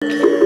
Lho,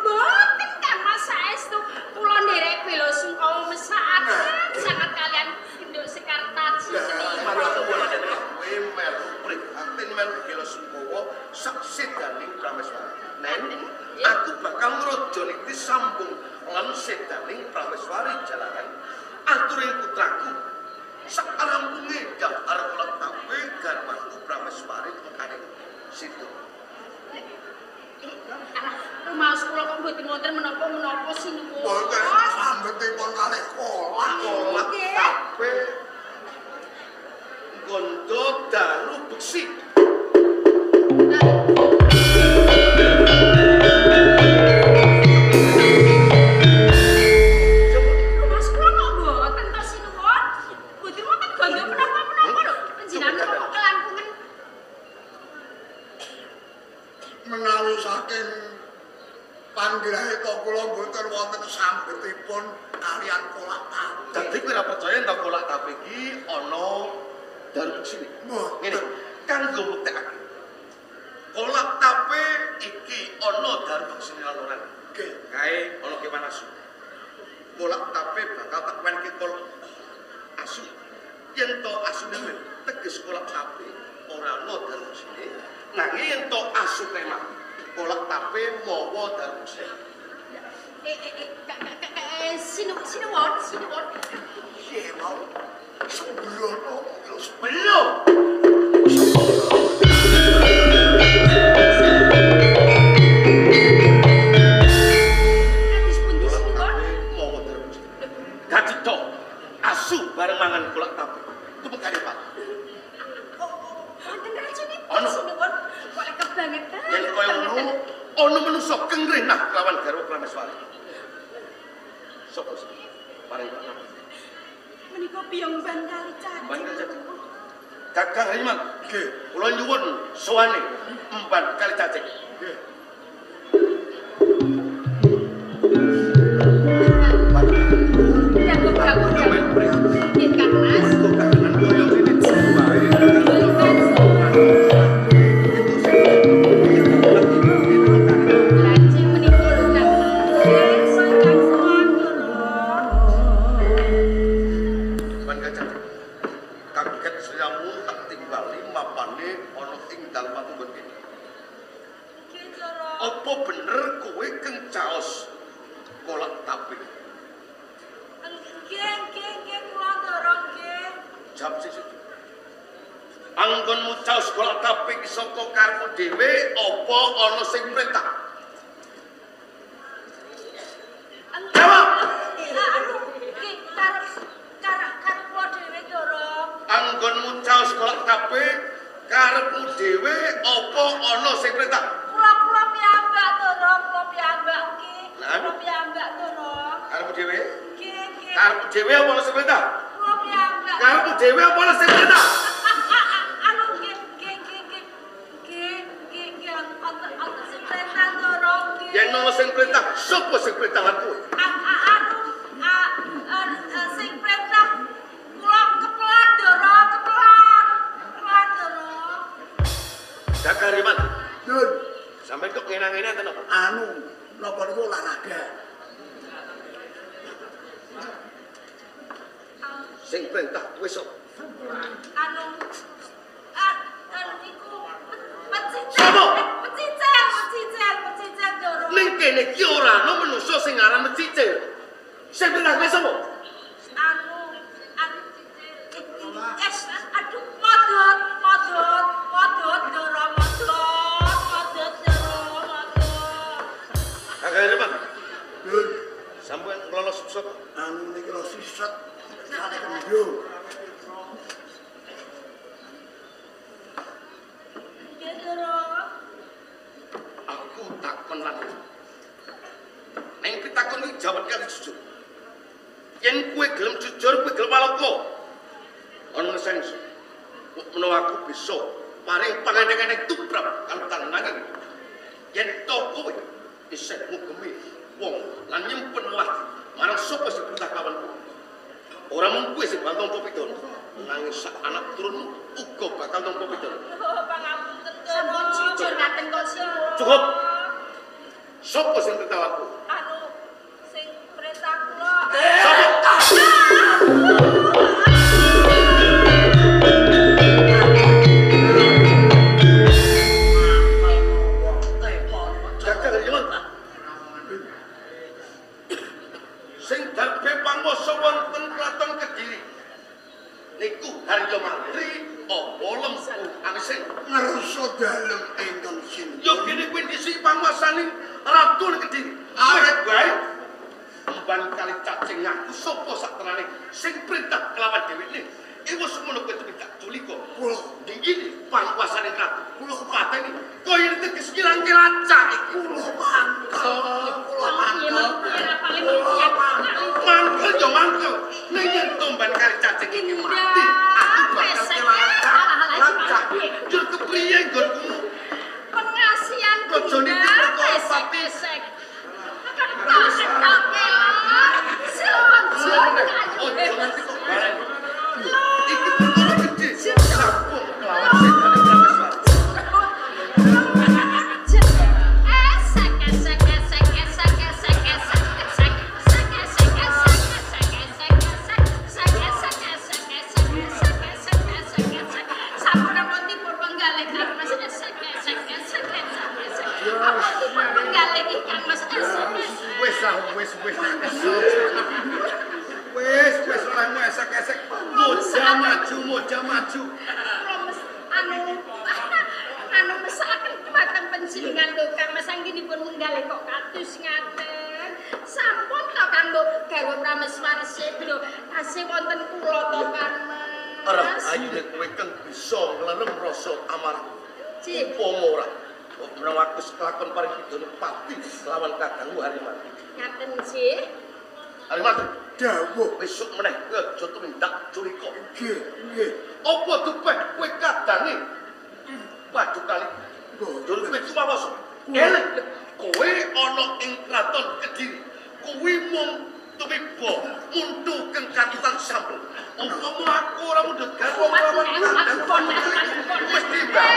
mboten Kang Mas saestu kula nderek bela sungkawa mesakaken sangat kalian Genduk Sekar Taji. Kowe melu prihatin melu bela sungkawa sak sedaning Prameswari. Nen aku bakal ngrojo niki sambung lan sedaning Prameswari jalanan. Aturing putraku sak arampunge daftar kula tawe garwaku Prameswari tekane situ. Rumaos kula kok mboten wonten menapa-menapa sinuwun. Mboten sambetipun kalih kolak tape gondo dalu beksi. Rumaos kula kok mboten to sinuwun. Mboten wonten gondo menapa-menapa lho. Panjenengan kok kelangkungan menawi saking panggrahe kula mboten wonten sambetipun kalian kolak tape. Dadi kowe ora percaya ento kolak tape iki ana dalu beksi. Ngene, kanggo mbuktekake. Kolak tape iki ana dalu beksi lan ora. Kae ana kewan asu. Kolak tape bakal tak wenke kol asu. Yen to asune teges kolak tape ora ana dalu beksi. Nanging yen to asu tema kolak tape mawa dalu beksi. sinuwun. Iya mau sebelum Belum. Kados pundi sinuwun? Mawa dalu beksi. Gati tok asu bareng mangan kolak tape. Tepekane Pak. Wonten racunipun Ana. sinuwun. Kok lek kebangetan. Yen kaya ngono, ana manungsa kengrenah lawan garwa Prameswari. Sopo sih? Paring Pak. Menika Biyong Ban Kali Caci. Ban Kali Caci. Kakang Haiman, nggih, kula nyuwun sowane Mban Kali Cacing. Nggih. Nggih, Kang Mas. Kok kagenan koyo ngene wae. Lajeng menika lho Kang. Ban Kali Cacing. Kaget siramu tak tingali mapane ana ing dalem patunggon kene. Apa bener kowe keng caos kolak tape? Jam siji. Anggonmu caos kolak tape iki saka karepmu dhewe apa ana sing perintah? Jawab. Anggonmu caos kolak tape karepmu dhewe apa ana sing perintah? Karepmu dhewe? Karepmu dhewe apa ana sing perintah? Karepmu dhewe apa ana sing perintah? Yen ana sing perintah, sapa sing perintah lan kowe? Kakang Riman, Nun, sampeyan kok ngene-ngene ten apa? anu napa niku olahraga. Sing perintah kowe sapa? Ning kene iki ora ana manungsa sing aran Mecicil. Sing perintah kowe sapa? Kakang Riman, Nun, sampeyan nglolos sapa? anu niki lho siset kali kembyo. Aku takon lan. Ning pitakon iki jawab kali jujur. Yen kowe gelem jujur, kowe gelem paloko. Ana sing menawa aku bisa paring pangandikan tubrap kantan nanging yen to kowe isih ngugemi wong lan nyimpen wati marang sapa sing perintah kawan kowe. Ora mung kowe sing bakal nampa pidana, nanging sak anak turunmu uga bakal nampa pidana. Sampun jujur ngaten kok sinuwun. Cukup. Sapa sing perintah aku? kanca mantri apa lempuh angsing ngerasa dalem ingkang sin. yo kene kuwi disi panguasane Ratu Kediri. Arep bae Emban kali cacing ngaku sapa saktenane sing perintah kelawan dheweke. Iku semono kowe tidak culika. Kula Iki panguasane Ratu. Kula pateni kaya teges kirang kilacak iki. kula mangkel. Mangkel yo mangkel. Nek yen tomban kali cacing iki mati, aku bakal kelacak. Yo kepriye nggonku? Pengasihan Kojone diperkara pati. Ojo nanti kok bareng. Iki perkara gede. Sampun kelawan sedane Prameswari. Wes orang esek-esek moja maju. Anu mesaken dumateng panjenengan lho Kang Mas anggenipun menggalih kok kados ngaten. Sampun to kanggo garwa Prameswari Sedya tasih wonten kula to Kang Mas. Ora ayune kowe kang bisa nglerem rasa amarah. Umpama ora menawa aku kelakon paring pidana pati lawan kakangmu Harimati. Ngaten nggih. Harimati, Dawuh. besok meneh aja tumindak curika. Nggih, nggih. Apa dupek kowe kadange? Waduh kali. Dur kowe sumawas. Elek kowe ana ing kraton Kediri. Kowe mung tumiba untu kang katutan sampel. Umpama aku ora mundhut garwa lawan kandang. Wis timbang,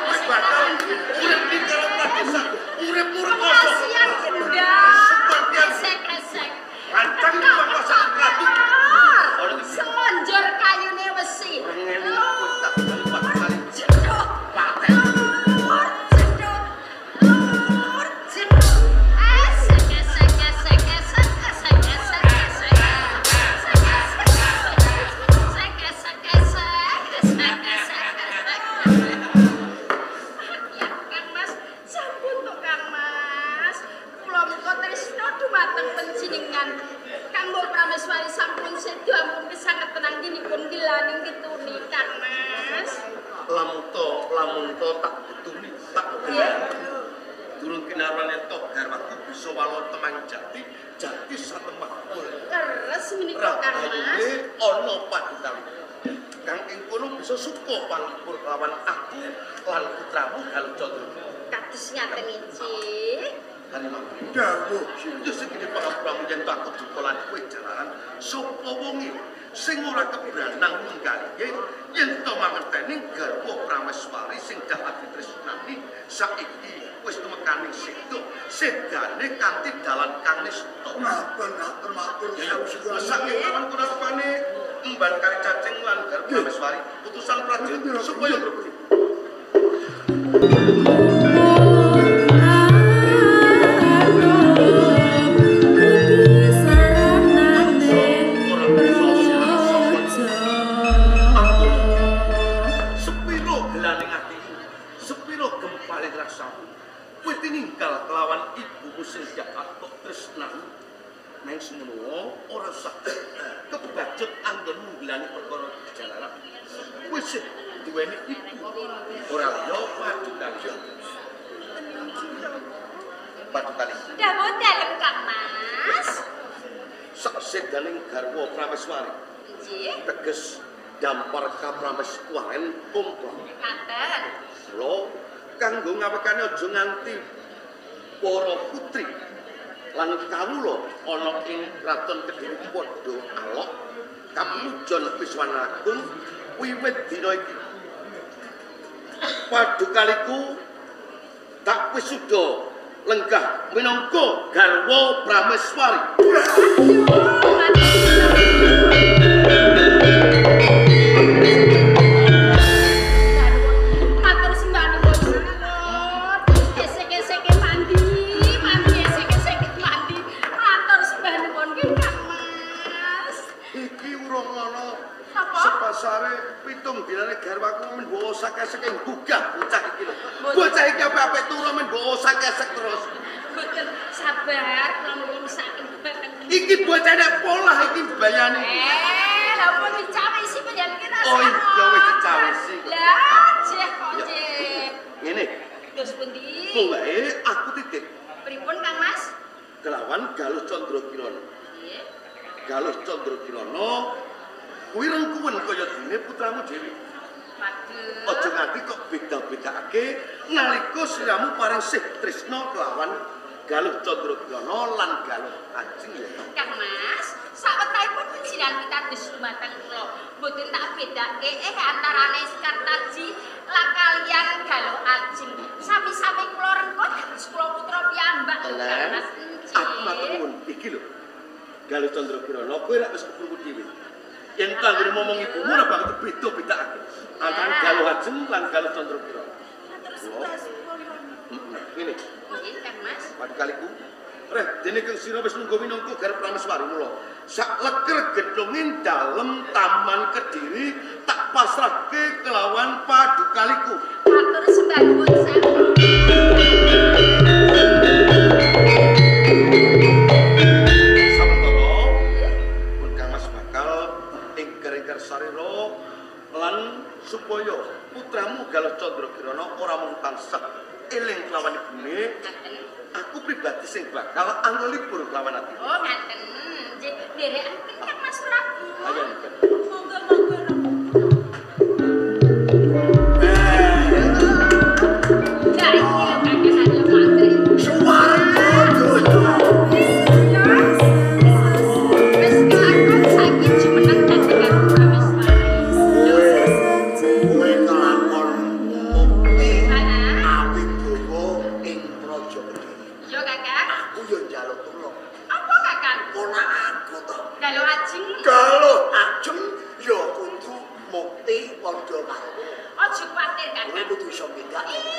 wis bakal urip ing Pradesan. Urip murkoso. Kasihan Bunda. Esek-esek. Rancang panguasaan ratu. Selonjor kayune wesi. Ngene kowe tak balik kali. Jedok. Paten. Jedok. Jedok. Esek-esek. Ya Kang Mas, sampun to Kang Mas. Kula muga tresna dumateng panjenengan. Kanggo Prameswari sampun sedya ampun pisanget tenangipun dilaning kituni Kang Mas. Lamun to tak betuli tak. Durung kinarane to garwaku bisa walon temang jati satemah kul. Leres menika Kang Mas. Ana padukan. Kang ing kono bisa suka panglipur lawan aku lan putramu Galajadra. Kados ngaten inggih. Harimati. Dawuh. Yo segini pangapramu yen takut dukolan kowe jalaran sapa wonge sing ora keberanang menggalih yen to mangerteni garwa Prameswari sing dak ditresnani saiki wis tumekaning sedane kanthi dalan kang nista. Matur matur Saking kawan kurapane emban kali cacing lan garwa Prameswari putusan prajurit supaya berbudi. Ninggal kelawan ibumu sing jakat kok tresnani nang semono ora sak kebacut anggonmu nglani perkara jalaran wis duweni ibu ora yo padukan Dawuh dalem Kang Mas. sasedaning garwa Prameswari Nggih. teges dampar ka Prameswaren kumpul Ngaten. lo kanggo ngawekane aja nganti para putri lan kawula ana ing kraton Kediri padha alok kapujon Wiswana Agung wiwit dina iki padukaliku tak wisuda lenggah minangka garwa Prameswari. Matur sembah nuwun sanget. Esek-eseke mandi, esek-eseke mandi. Matur sembah nuwun nggih Kang Mas. iki urung ana Apa? sepasare pitung dinane garwaku men bawa sakesek ing bugah bocah iki lho. Mboten. Bocah iki apik-apik turu men bawa sakesek terus. Boten sabar kula nuwun saking batang. Iki bocah nek polah iki bayani. Lah pun dicawisi pengen kita. Oh iya wis dicawisi. Lah jeh kok jeh. Ngene, Terus pundi? kowe aku titip Pripun Kang Mas? kelawan Galuh Candra Kirana. Nggih. Galuh Candra Kirana kuwi rengkuwen kaya dene putramu dhewe. Waduh. Aja nganti kok beda-bedakake nalika sliramu paring sih tresna kelawan Galuh Candra Kirana lan Galuh Ajeng ya. Kang Mas, sawetahipun panjenengan pitados dumateng kula. Mboten tak bedake antarane Sekartaji lan kaliyan Galuh Ajeng. Sami-sami kula rengkot dados kula putra piyambak lho Kang Mas. Aku matur nuwun iki lho. Galuh Candra Kirana kowe rak wis keprungu dhewe. Yen tanggane momong ibumu ora bakal beda-bedakake antara Galuh Ajeng lan Galuh Candra Kirana. Terus sebelas Ngene, nggih Kang Mas. pada kaliku reh dene Kang Sira wis nunggu minangka garap Prameswari mula. Sak leker gedhongin dalem Taman Kediri tak pasrahke kelawan padukaliku. Matur sembah nuwun sanget. Samentara pun Kang Mas bakal ingkar-ingkar sarira lan supaya putramu Galuh Candra Kirana ora mung tansah eling kelawan ibune, Ngaten. aku pribadi sing bakal angelipur kelawan ati. Oh, ngaten. Nggih, nderekaken Kang Mas Prabu. Ayo Niken. Monggo-monggo. Ya iki lho kakek ada mantri. Wis kelakon saiki jumeneng dadi karo Prameswari. Kowe kelakon mukti Ah, awit dawa ing Praja Kediri. yo kakak. Aku yo njaluk tulung. Apa kakak? Ponakku to. Galuh Ajeng. Galuh Ajeng yo kudu mukti padha karo kowe. Ojo kuwatir Kowe kakak. kudu iso bedakake.